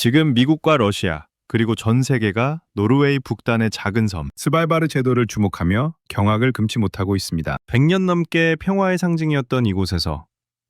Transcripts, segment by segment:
지금 미국과 러시아, 그리고 전 세계가 노르웨이 북단의 작은 섬 스발바르 제도를 주목하며 경악을 금치 못하고 있습니다. 100년 넘게 평화의 상징이었던 이곳에서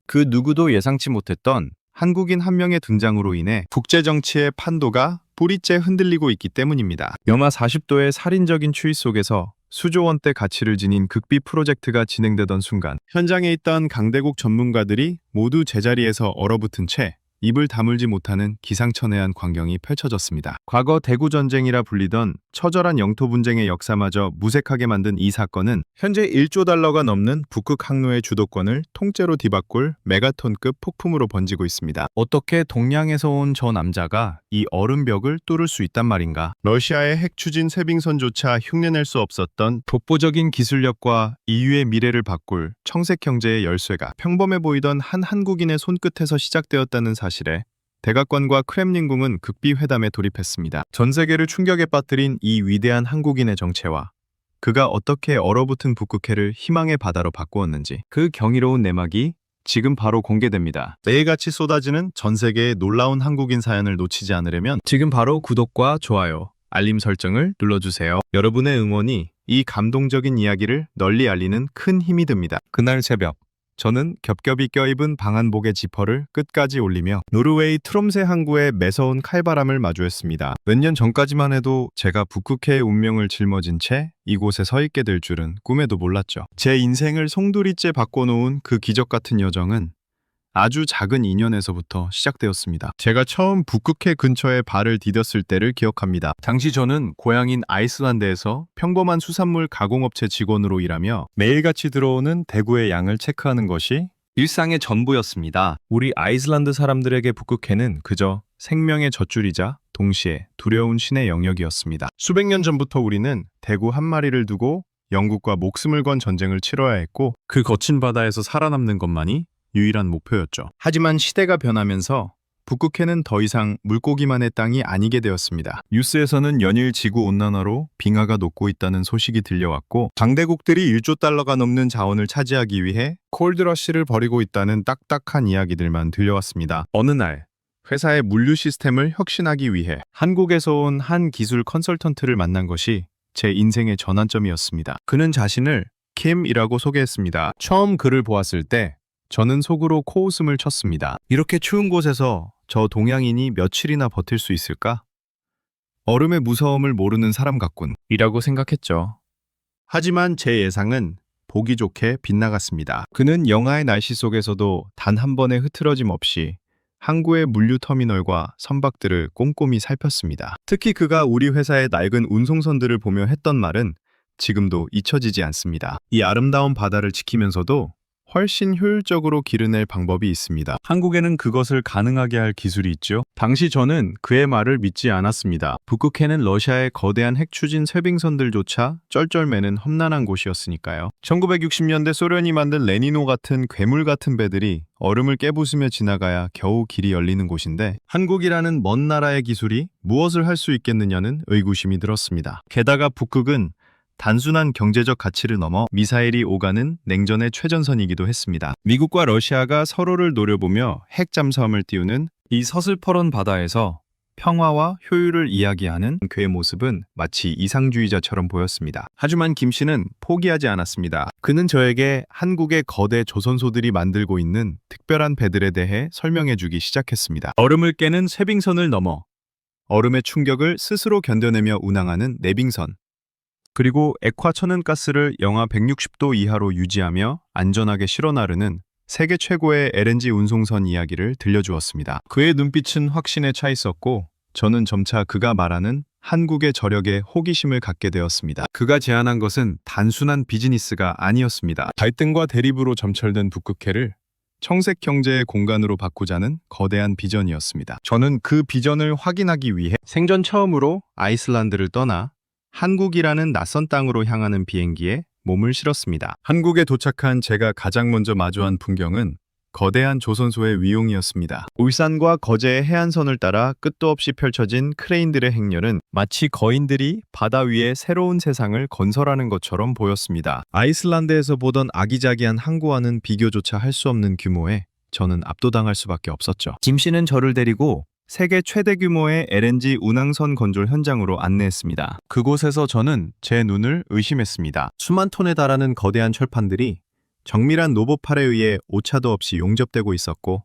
그 누구도 예상치 못했던 한국인 한 명의 등장으로 인해 국제정치의 판도가 뿌리째 흔들리고 있기 때문입니다. 영하 40도의 살인적인 추위 속에서 수조 원대 가치를 지닌 극비 프로젝트가 진행되던 순간 현장에 있던 강대국 전문가들이 모두 제자리에서 얼어붙은 채 입을 다물지 못하는 기상천외한 광경이 펼쳐졌습니다. 과거 대구전쟁이라 불리던 처절한 영토 분쟁의 역사마저 무색하게 만든 이 사건은 현재 1조 달러가 넘는 북극 항로의 주도권을 통째로 뒤바꿀 메가톤급 폭풍으로 번지고 있습니다. 어떻게 동양에서 온 저 남자가 이 얼음벽을 뚫을 수 있단 말인가? 러시아의 핵 추진 세빙선조차 흉내낼 수 없었던 독보적인 기술력과 인류의 미래를 바꿀 청색 경제의 열쇠가 평범해 보이던 한 한국인의 손끝에서 시작되었다는 사실에 대각관과 크렘린궁은 극비 회담에 돌입했습니다. 전 세계를 충격에 빠뜨린 이 위대한 한국인의 정체와 그가 어떻게 얼어붙은 북극해를 희망의 바다로 바꾸었는지 그 경이로운 내막이 지금 바로 공개됩니다. 매일같이 쏟아지는 전 세계의 놀라운 한국인 사연을 놓치지 않으려면 지금 바로 구독과 좋아요, 알림 설정을 눌러주세요. 여러분의 응원이 이 감동적인 이야기를 널리 알리는 큰 힘이 됩니다. 그날 새벽 저는 겹겹이 껴입은 방한복의 지퍼를 끝까지 올리며 노르웨이 트롬세 항구의 매서운 칼바람을 마주했습니다. 몇 년 전까지만 해도 제가 북극해의 운명을 짊어진 채 이곳에 서 있게 될 줄은 꿈에도 몰랐죠. 제 인생을 송두리째 바꿔놓은 그 기적 같은 여정은 아주 작은 인연에서부터 시작되었습니다. 제가 처음 북극해 근처에 발을 디뎠을 때를 기억합니다. 당시 저는 고향인 아이슬란드에서 평범한 수산물 가공업체 직원으로 일하며 매일같이 들어오는 대구의 양을 체크하는 것이 일상의 전부였습니다. 우리 아이슬란드 사람들에게 북극해는 그저 생명의 젖줄이자 동시에 두려운 신의 영역이었습니다. 수백 년 전부터 우리는 대구 한 마리를 두고 영국과 목숨을 건 전쟁을 치러야 했고 그 거친 바다에서 살아남는 것만이 유일한 목표였죠. 하지만 시대가 변하면서 북극해는 더 이상 물고기만의 땅이 아니게 되었습니다. 뉴스에서는 연일 지구온난화로 빙하가 녹고 있다는 소식이 들려왔고 강대국들이 1조 달러가 넘는 자원을 차지하기 위해 콜드러시를 벌이고 있다는 딱딱한 이야기들만 들려왔습니다. 어느 날 회사의 물류 시스템을 혁신하기 위해 한국에서 온 한 기술 컨설턴트를 만난 것이 제 인생의 전환점이었습니다. 그는 자신을 킴이라고 소개했습니다. 처음 그를 보았을 때 저는 속으로 코웃음을 쳤습니다. 이렇게 추운 곳에서 저 동양인이 며칠이나 버틸 수 있을까? 얼음의 무서움을 모르는 사람 같군 이라고 생각했죠. 하지만 제 예상은 보기 좋게 빗나갔습니다. 그는 영하의 날씨 속에서도 단 한 번의 흐트러짐 없이 항구의 물류터미널과 선박들을 꼼꼼히 살폈습니다. 특히 그가 우리 회사의 낡은 운송선들을 보며 했던 말은 지금도 잊혀지지 않습니다. 이 아름다운 바다를 지키면서도 훨씬 효율적으로 기르낼 방법이 있습니다. 한국에는 그것을 가능하게 할 기술이 있죠. 당시 저는 그의 말을 믿지 않았습니다. 북극해는 러시아의 거대한 핵 추진 쇄빙선들조차 쩔쩔매는 험난한 곳이었으니까요. 1960년대 소련이 만든 레니노 같은 괴물 같은 배들이 얼음을 깨부수며 지나가야 겨우 길이 열리는 곳인데 한국이라는 먼 나라의 기술이 무엇을 할 수 있겠느냐는 의구심이 들었습니다. 게다가 북극은 단순한 경제적 가치를 넘어 미사일이 오가는 냉전의 최전선이기도 했습니다. 미국과 러시아가 서로를 노려보며 핵 잠수함을 띄우는 이 서슬퍼런 바다에서 평화와 효율을 이야기하는 그의 모습은 마치 이상주의자처럼 보였습니다. 하지만 김 씨는 포기하지 않았습니다. 그는 저에게 한국의 거대 조선소들이 만들고 있는 특별한 배들에 대해 설명해주기 시작했습니다. 얼음을 깨는 쇄빙선을 넘어 얼음의 충격을 스스로 견뎌내며 운항하는 내빙선, 그리고 액화 천연가스를 영하 160도 이하로 유지하며 안전하게 실어 나르는 세계 최고의 LNG 운송선 이야기를 들려주었습니다. 그의 눈빛은 확신에 차 있었고 저는 점차 그가 말하는 한국의 저력에 호기심을 갖게 되었습니다. 그가 제안한 것은 단순한 비즈니스가 아니었습니다. 갈등과 대립으로 점철된 북극해를 청색 경제의 공간으로 바꾸자는 거대한 비전이었습니다. 저는 그 비전을 확인하기 위해 생전 처음으로 아이슬란드를 떠나 한국이라는 낯선 땅으로 향하는 비행기에 몸을 실었습니다. 한국에 도착한 제가 가장 먼저 마주한 풍경은 거대한 조선소의 위용이었습니다. 울산과 거제의 해안선을 따라 끝도 없이 펼쳐진 크레인들의 행렬은 마치 거인들이 바다 위에 새로운 세상을 건설하는 것처럼 보였습니다. 아이슬란드에서 보던 아기자기한 항구와는 비교조차 할 수 없는 규모에 저는 압도당할 수밖에 없었죠. 김 씨는 저를 데리고 세계 최대 규모의 LNG 운항선 건조 현장으로 안내했습니다. 그곳에서 저는 제 눈을 의심했습니다. 수만 톤에 달하는 거대한 철판들이 정밀한 로봇팔에 의해 오차도 없이 용접되고 있었고,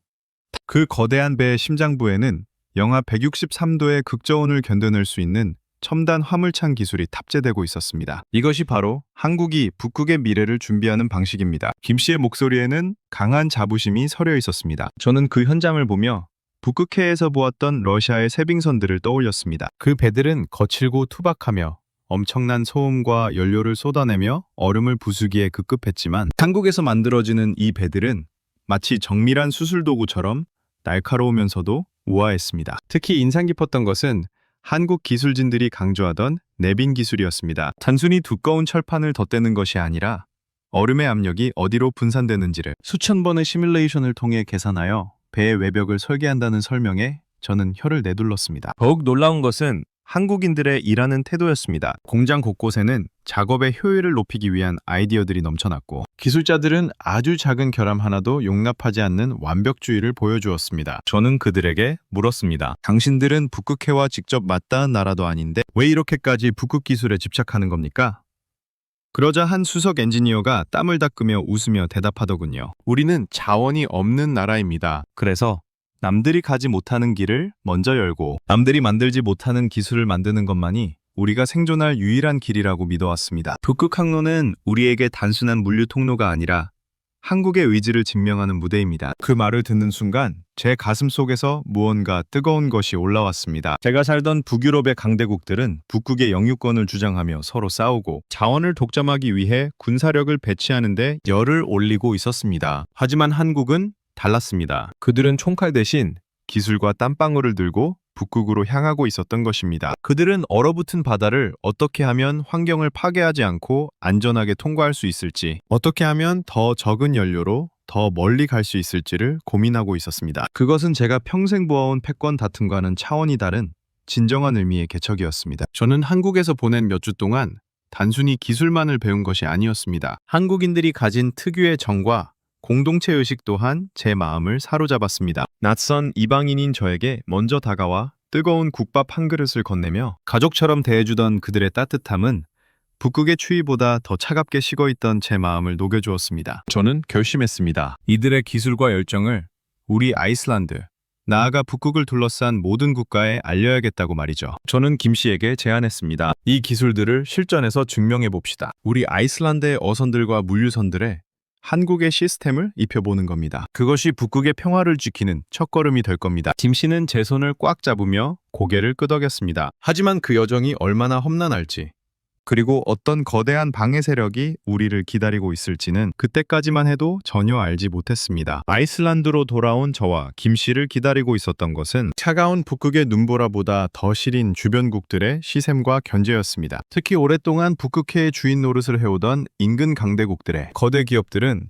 그 거대한 배의 심장부에는 영하 163도의 극저온을 견뎌낼 수 있는 첨단 화물창 기술이 탑재되고 있었습니다. 이것이 바로 한국이 북극의 미래를 준비하는 방식입니다. 김 씨의 목소리에는 강한 자부심이 서려 있었습니다. 저는 그 현장을 보며 북극해에서 보았던 러시아의 세빙선들을 떠올렸습니다. 그 배들은 거칠고 투박하며 엄청난 소음과 연료를 쏟아내며 얼음을 부수기에 급급했지만, 한국에서 만들어지는 이 배들은 마치 정밀한 수술 도구처럼 날카로우면서도 우아했습니다. 특히 인상 깊었던 것은 한국 기술진들이 강조하던 내빈 기술이었습니다. 단순히 두꺼운 철판을 덧대는 것이 아니라 얼음의 압력이 어디로 분산되는지를 수천 번의 시뮬레이션을 통해 계산하여 배의 외벽을 설계한다는 설명에 저는 혀를 내둘렀습니다. 더욱 놀라운 것은 한국인들의 일하는 태도였습니다. 공장 곳곳에는 작업의 효율을 높이기 위한 아이디어들이 넘쳐났고, 기술자들은 아주 작은 결함 하나도 용납하지 않는 완벽주의를 보여주었습니다. 저는 그들에게 물었습니다. 당신들은 북극해와 직접 맞닿은 나라도 아닌데 왜 이렇게까지 북극 기술에 집착하는 겁니까? 그러자 한 수석 엔지니어가 땀을 닦으며 웃으며 대답하더군요. 우리는 자원이 없는 나라입니다. 그래서 남들이 가지 못하는 길을 먼저 열고, 남들이 만들지 못하는 기술을 만드는 것만이 우리가 생존할 유일한 길이라고 믿어왔습니다. 북극 항로는 우리에게 단순한 물류 통로가 아니라 한국의 의지를 증명하는 무대입니다. 그 말을 듣는 순간 제 가슴 속에서 무언가 뜨거운 것이 올라왔습니다. 제가 살던 북유럽의 강대국들은 북극의 영유권을 주장하며 서로 싸우고 자원을 독점하기 위해 군사력을 배치하는 데 열을 올리고 있었습니다. 하지만 한국은 달랐습니다. 그들은 총칼 대신 기술과 땀방울을 들고 북극으로 향하고 있었던 것입니다. 그들은 얼어붙은 바다를 어떻게 하면 환경을 파괴하지 않고 안전하게 통과할 수 있을지, 어떻게 하면 더 적은 연료로 더 멀리 갈 수 있을지를 고민하고 있었습니다. 그것은 제가 평생 보아온 패권 다툼과는 차원이 다른 진정한 의미의 개척이었습니다. 저는 한국에서 보낸 몇 주 동안 단순히 기술만을 배운 것이 아니었습니다. 한국인들이 가진 특유의 정과 공동체 의식 또한 제 마음을 사로잡았습니다. 낯선 이방인인 저에게 먼저 다가와 뜨거운 국밥 한 그릇을 건네며 가족처럼 대해주던 그들의 따뜻함은 북극의 추위보다 더 차갑게 식어있던 제 마음을 녹여주었습니다. 저는 결심했습니다. 이들의 기술과 열정을 우리 아이슬란드, 나아가 북극을 둘러싼 모든 국가에 알려야겠다고 말이죠. 저는 김 씨에게 제안했습니다. 이 기술들을 실전에서 증명해봅시다. 우리 아이슬란드의 어선들과 물류선들에 한국의 시스템을 입혀보는 겁니다. 그것이 북극의 평화를 지키는 첫걸음이 될 겁니다. 김 씨는 제 손을 꽉 잡으며 고개를 끄덕였습니다. 하지만 그 여정이 얼마나 험난할지, 그리고 어떤 거대한 방해 세력이 우리를 기다리고 있을지는 그때까지만 해도 전혀 알지 못했습니다. 아이슬란드로 돌아온 저와 김 씨를 기다리고 있었던 것은 차가운 북극의 눈보라보다 더 시린 주변국들의 시샘과 견제였습니다. 특히 오랫동안 북극해의 주인 노릇을 해오던 인근 강대국들의 거대 기업들은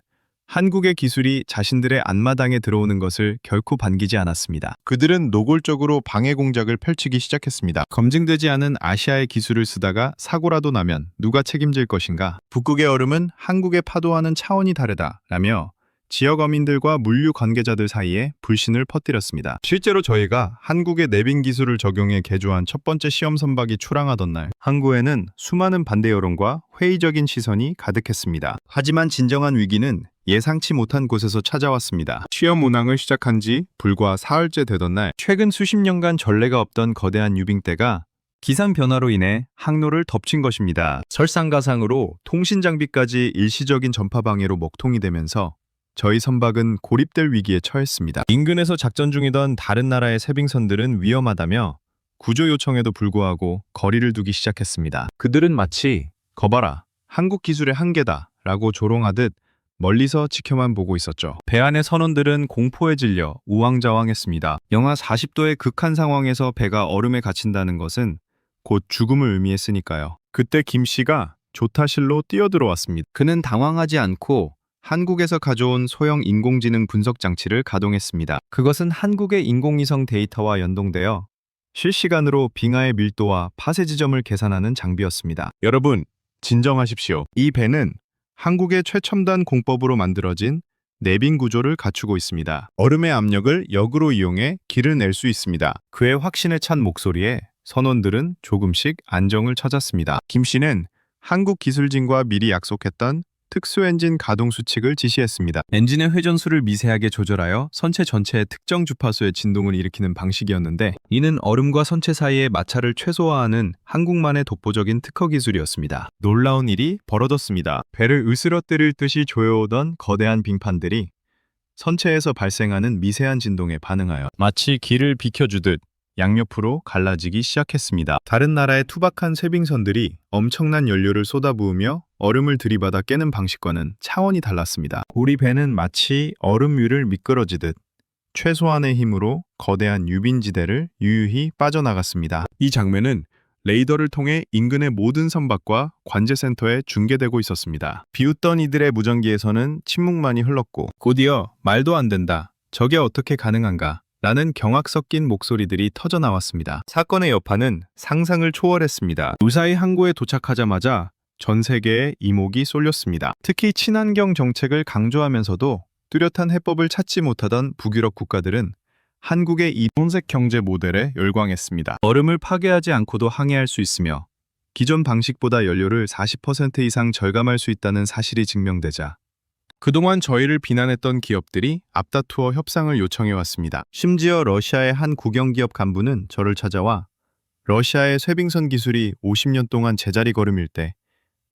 한국의 기술이 자신들의 앞마당에 들어오는 것을 결코 반기지 않았습니다. 그들은 노골적으로 방해 공작을 펼치기 시작했습니다. 검증되지 않은 아시아의 기술을 쓰다가 사고라도 나면 누가 책임질 것인가? 북극의 얼음은 한국의 파도와는 차원이 다르다라며 지역 어민들과 물류 관계자들 사이에 불신을 퍼뜨렸습니다. 실제로 저희가 한국의 내빈 기술을 적용해 개조한 첫 번째 시험 선박이 출항하던 날, 항구에는 수많은 반대 여론과 회의적인 시선이 가득했습니다. 하지만 진정한 위기는 예상치 못한 곳에서 찾아왔습니다. 시험 운항을 시작한 지 불과 사흘째 되던 날, 최근 수십 년간 전례가 없던 거대한 유빙대가 기상 변화로 인해 항로를 덮친 것입니다. 설상가상으로 통신 장비까지 일시적인 전파 방해로 먹통이 되면서 저희 선박은 고립될 위기에 처했습니다. 인근에서 작전 중이던 다른 나라의 세빙선들은 위험하다며 구조 요청에도 불구하고 거리를 두기 시작했습니다. 그들은 마치 거봐라, 한국 기술의 한계다 라고 조롱하듯 멀리서 지켜만 보고 있었죠. 배 안의 선원들은 공포에 질려 우왕좌왕했습니다. 영하 40도의 극한 상황에서 배가 얼음에 갇힌다는 것은 곧 죽음을 의미했으니까요. 그때 김 씨가 조타실로 뛰어들어왔습니다. 그는 당황하지 않고 한국에서 가져온 소형 인공지능 분석 장치를 가동했습니다. 그것은 한국의 인공위성 데이터와 연동되어 실시간으로 빙하의 밀도와 파쇄 지점을 계산하는 장비였습니다. 여러분, 진정하십시오. 이 배는 한국의 최첨단 공법으로 만들어진 내빙 구조를 갖추고 있습니다. 얼음의 압력을 역으로 이용해 길을 낼 수 있습니다. 그의 확신에 찬 목소리에 선원들은 조금씩 안정을 찾았습니다. 김 씨는 한국 기술진과 미리 약속했던 특수 엔진 가동 수칙을 지시했습니다. 엔진의 회전수를 미세하게 조절하여 선체 전체의 특정 주파수의 진동을 일으키는 방식이었는데, 이는 얼음과 선체 사이의 마찰을 최소화하는 한국만의 독보적인 특허 기술이었습니다. 놀라운 일이 벌어졌습니다. 배를 으스러뜨릴 듯이 조여오던 거대한 빙판들이 선체에서 발생하는 미세한 진동에 반응하여 마치 길을 비켜주듯 양옆으로 갈라지기 시작했습니다. 다른 나라의 투박한 쇠빙선들이 엄청난 연료를 쏟아부으며 얼음을 들이받아 깨는 방식과는 차원이 달랐습니다. 우리 배는 마치 얼음 위를 미끄러지듯 최소한의 힘으로 거대한 유빈지대를 유유히 빠져나갔습니다. 이 장면은 레이더를 통해 인근의 모든 선박과 관제센터에 중계되고 있었습니다. 비웃던 이들의 무전기에서는 침묵만이 흘렀고, 곧이어 말도 안 된다, 저게 어떻게 가능한가 라는 경악 섞인 목소리들이 터져 나왔습니다. 사건의 여파는 상상을 초월했습니다. 무사히 항구에 도착하자마자 전 세계에 이목이 쏠렸습니다. 특히 친환경 정책을 강조하면서도 뚜렷한 해법을 찾지 못하던 북유럽 국가들은 한국의 이 혼색 경제 모델에 열광했습니다. 얼음을 파괴하지 않고도 항해할 수 있으며 기존 방식보다 연료를 40% 이상 절감할 수 있다는 사실이 증명되자 그동안 저희를 비난했던 기업들이 앞다투어 협상을 요청해왔습니다. 심지어 러시아의 한 국영기업 간부는 저를 찾아와 러시아의 쇠빙선 기술이 50년 동안 제자리 걸음일 때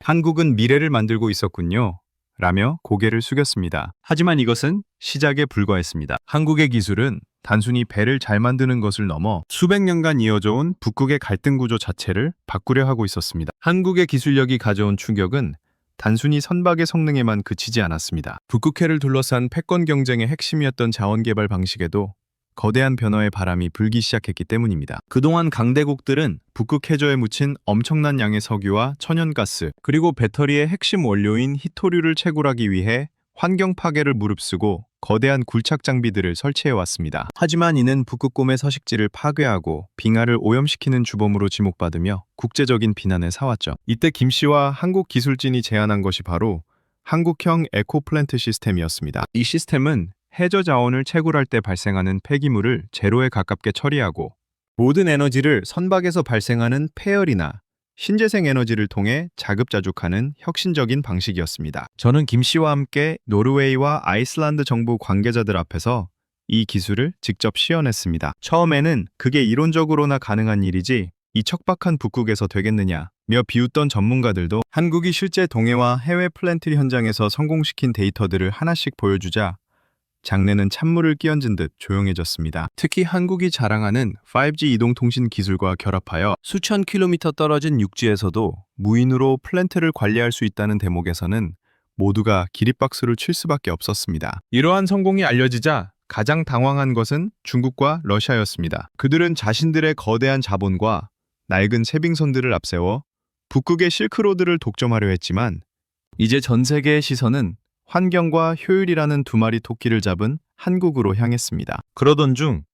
한국은 미래를 만들고 있었군요 라며 고개를 숙였습니다. 하지만 이것은 시작에 불과했습니다. 한국의 기술은 단순히 배를 잘 만드는 것을 넘어 수백 년간 이어져 온 북극의 갈등 구조 자체를 바꾸려 하고 있었습니다. 한국의 기술력이 가져온 충격은 단순히 선박의 성능에만 그치지 않았습니다. 북극해를 둘러싼 패권 경쟁의 핵심이었던 자원개발 방식에도 거대한 변화의 바람이 불기 시작했기 때문입니다. 그동안 강대국들은 북극 해저에 묻힌 엄청난 양의 석유와 천연가스, 그리고 배터리의 핵심 원료인 히토류를 채굴하기 위해 환경 파괴를 무릅쓰고 거대한 굴착 장비들을 설치해왔습니다. 하지만 이는 북극곰의 서식지를 파괴하고 빙하를 오염시키는 주범으로 지목받으며 국제적인 비난을 사왔죠. 이때 김 씨와 한국 기술진이 제안한 것이 바로 한국형 에코플랜트 시스템이었습니다. 이 시스템은 해저 자원을 채굴할 때 발생하는 폐기물을 제로에 가깝게 처리하고 모든 에너지를 선박에서 발생하는 폐열이나 신재생 에너지를 통해 자급자족하는 혁신적인 방식이었습니다. 저는 김 씨와 함께 노르웨이와 아이슬란드 정부 관계자들 앞에서 이 기술을 직접 시연했습니다. 처음에는 그게 이론적으로나 가능한 일이지 이 척박한 북극에서 되겠느냐며 비웃던 전문가들도 한국이 실제 동해와 해외 플랜트 현장에서 성공시킨 데이터들을 하나씩 보여주자 장내는 찬물을 끼얹은 듯 조용해졌습니다. 특히 한국이 자랑하는 5G 이동통신 기술과 결합하여 수천 킬로미터 떨어진 육지에서도 무인으로 플랜트를 관리할 수 있다는 대목에서는 모두가 기립박수를 칠 수밖에 없었습니다. 이러한 성공이 알려지자 가장 당황한 것은 중국과 러시아였습니다. 그들은 자신들의 거대한 자본과 낡은 쇠빙선들을 앞세워 북극의 실크로드를 독점하려 했지만 이제 전 세계의 시선은 환경과 효율이라는 두 마리 토끼를 잡은 한국으로 향했습니다. 그러던 중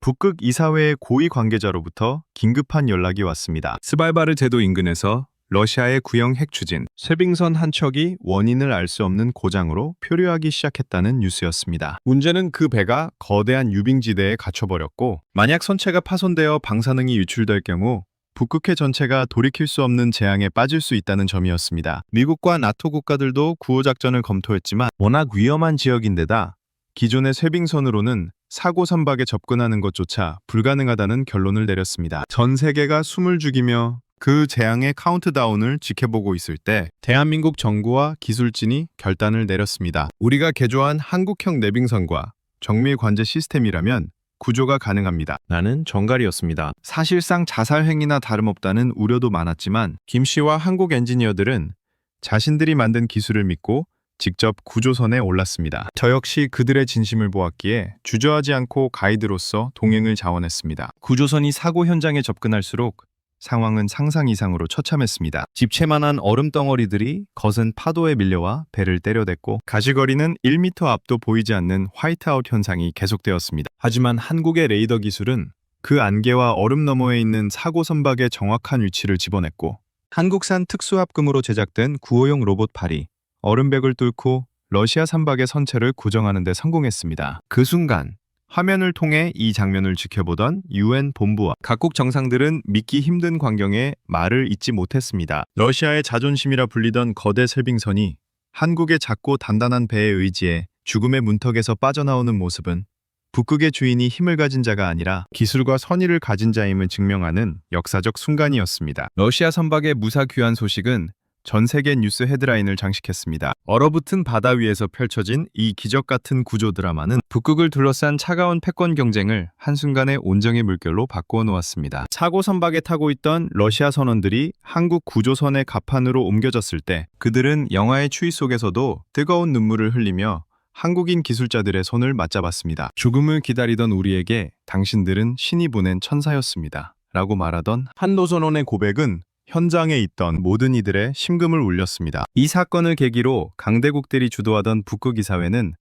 북극 이사회의 고위 관계자로부터 긴급한 연락이 왔습니다. 스발바르 제도 인근에서 러시아의 구형 핵 추진, 쇠빙선 한 척이 원인을 알 수 없는 고장으로 표류하기 시작했다는 뉴스였습니다. 문제는 그 배가 거대한 유빙지대에 갇혀버렸고, 만약 선체가 파손되어 방사능이 유출될 경우 북극해 전체가 돌이킬 수 없는 재앙에 빠질 수 있다는 점이었습니다. 미국과 나토 국가들도 구호작전을 검토했지만 워낙 위험한 지역인데다 기존의 쇠빙선으로는 사고 선박에 접근하는 것조차 불가능하다는 결론을 내렸습니다. 전 세계가 숨을 죽이며 그 재앙의 카운트다운을 지켜보고 있을 때 대한민국 정부와 기술진이 결단을 내렸습니다. 우리가 개조한 한국형 내빙선과 정밀 관제 시스템이라면 구조가 가능합니다. 나는 정갈이었습니다. 사실상 자살 행위나 다름없다는 우려도 많았지만 김 씨와 한국 엔지니어들은 자신들이 만든 기술을 믿고 직접 구조선에 올랐습니다. 저 역시 그들의 진심을 보았기에 주저하지 않고 가이드로서 동행을 자원했습니다. 구조선이 사고 현장에 접근할수록 상황은 상상 이상으로 처참했습니다. 집채만한 얼음 덩어리들이 거센 파도에 밀려와 배를 때려댔고 가시거리는 1m 앞도 보이지 않는 화이트아웃 현상이 계속되었습니다. 하지만 한국의 레이더 기술은 그 안개와 얼음 너머에 있는 사고 선박의 정확한 위치를 집어냈고 한국산 특수합금으로 제작된 구호용 로봇 팔이 얼음벽을 뚫고 러시아 선박의 선체를 고정하는 데 성공했습니다. 그 순간 화면을 통해 이 장면을 지켜보던 UN 본부와 각국 정상들은 믿기 힘든 광경에 말을 잇지 못했습니다. 러시아의 자존심이라 불리던 거대 셀빙선이 한국의 작고 단단한 배에 의지해 죽음의 문턱에서 빠져나오는 모습은 북극의 주인이 힘을 가진 자가 아니라 기술과 선의를 가진 자임을 증명하는 역사적 순간이었습니다. 러시아 선박의 무사 귀환 소식은 전 세계 뉴스 헤드라인을 장식했습니다. 얼어붙은 바다 위에서 펼쳐진 이 기적 같은 구조 드라마는 북극을 둘러싼 차가운 패권 경쟁을 한순간에 온정의 물결로 바꾸어 놓았습니다. 사고 선박에 타고 있던 러시아 선원들이 한국 구조선의 갑판으로 옮겨졌을 때 그들은 영화의 추위 속에서도 뜨거운 눈물을 흘리며 한국인 기술자들의 손을 맞잡았습니다. 죽음을 기다리던 우리에게 당신들은 신이 보낸 천사였습니다. 라고 말하던 한 노선원의 고백은 현장에 있던 모든 이들의 심금을 울렸습니다. 이 사건을 계기로 강대국들이 주도하던 북극 이사회는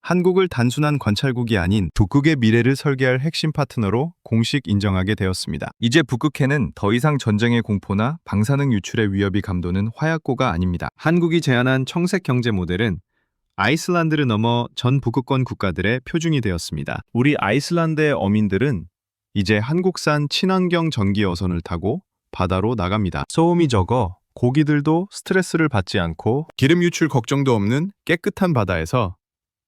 한국을 단순한 관찰국이 아닌 북극의 미래를 설계할 핵심 파트너로 공식 인정하게 되었습니다. 이제 북극해는 더 이상 전쟁의 공포나 방사능 유출의 위협이 감도는 화약고가 아닙니다. 한국이 제안한 청색 경제 모델은 아이슬란드를 넘어 전 북극권 국가들의 표준이 되었습니다. 우리 아이슬란드의 어민들은 이제 한국산 친환경 전기 어선을 타고 바다로 나갑니다. 소음이 적어 고기들도 스트레스를 받지 않고 기름 유출 걱정도 없는 깨끗한 바다에서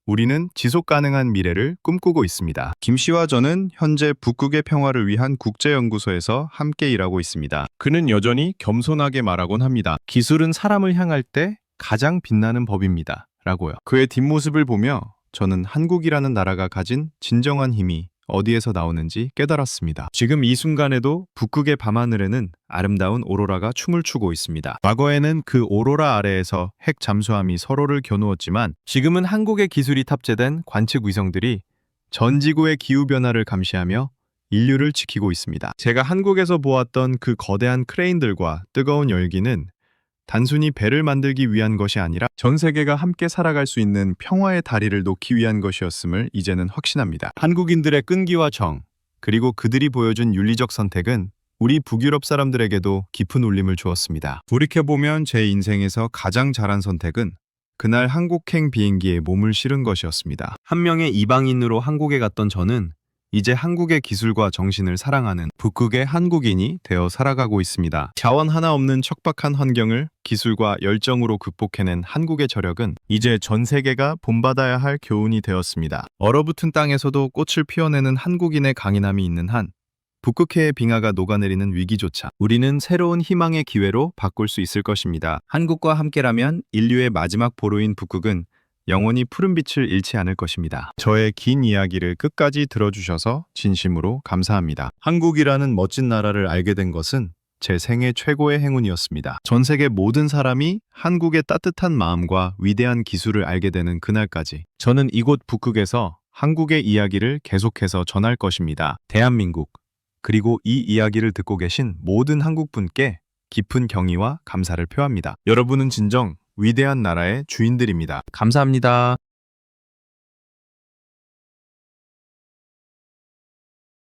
우리는 지속 가능한 미래를 꿈꾸고 있습니다. 김 씨와 저는 현재 북극의 평화를 위한 국제연구소에서 함께 일하고 있습니다. 그는 여전히 겸손하게 말하곤 합니다. 기술은 사람을 향할 때 가장 빛나는 법입니다. 라고요. 그의 뒷모습을 보며 저는 한국이라는 나라가 가진 진정한 힘이 어디에서 나오는지 깨달았습니다. 지금 이 순간에도 북극의 밤하늘에는 아름다운 오로라가 춤을 추고 있습니다. 과거에는 그 오로라 아래에서 핵 잠수함이 서로를 겨누었지만 지금은 한국의 기술이 탑재된 관측 위성들이 전 지구의 기후변화를 감시하며 인류를 지키고 있습니다. 제가 한국에서 보았던 그 거대한 크레인들과 뜨거운 열기는 단순히 배를 만들기 위한 것이 아니라 전 세계가 함께 살아갈 수 있는 평화의 다리를 놓기 위한 것이었음을 이제는 확신합니다. 한국인들의 끈기와 정, 그리고 그들이 보여준 윤리적 선택은 우리 북유럽 사람들에게도 깊은 울림을 주었습니다. 돌이켜보면 제 인생에서 가장 잘한 선택은 그날 한국행 비행기에 몸을 실은 것이었습니다. 한 명의 이방인으로 한국에 갔던 저는 이제 한국의 기술과 정신을 사랑하는 북극의 한국인이 되어 살아가고 있습니다. 자원 하나 없는 척박한 환경을 기술과 열정으로 극복해낸 한국의 저력은 이제 전 세계가 본받아야 할 교훈이 되었습니다. 얼어붙은 땅에서도 꽃을 피워내는 한국인의 강인함이 있는 한 북극해의 빙하가 녹아내리는 위기조차 우리는 새로운 희망의 기회로 바꿀 수 있을 것입니다. 한국과 함께라면 인류의 마지막 보루인 북극은 영원히 푸른빛을 잃지 않을 것입니다. 저의 긴 이야기를 끝까지 들어주셔서 진심으로 감사합니다. 한국이라는 멋진 나라를 알게 된 것은 제 생애 최고의 행운이었습니다. 전 세계 모든 사람이 한국의 따뜻한 마음과 위대한 기술을 알게 되는 그날까지 저는 이곳 북극에서 한국의 이야기를 계속해서 전할 것입니다. 대한민국, 그리고 이 이야기를 듣고 계신 모든 한국분께 깊은 경의와 감사를 표합니다. 여러분은 진정 위대한 나라의 주인들입니다. 감사합니다.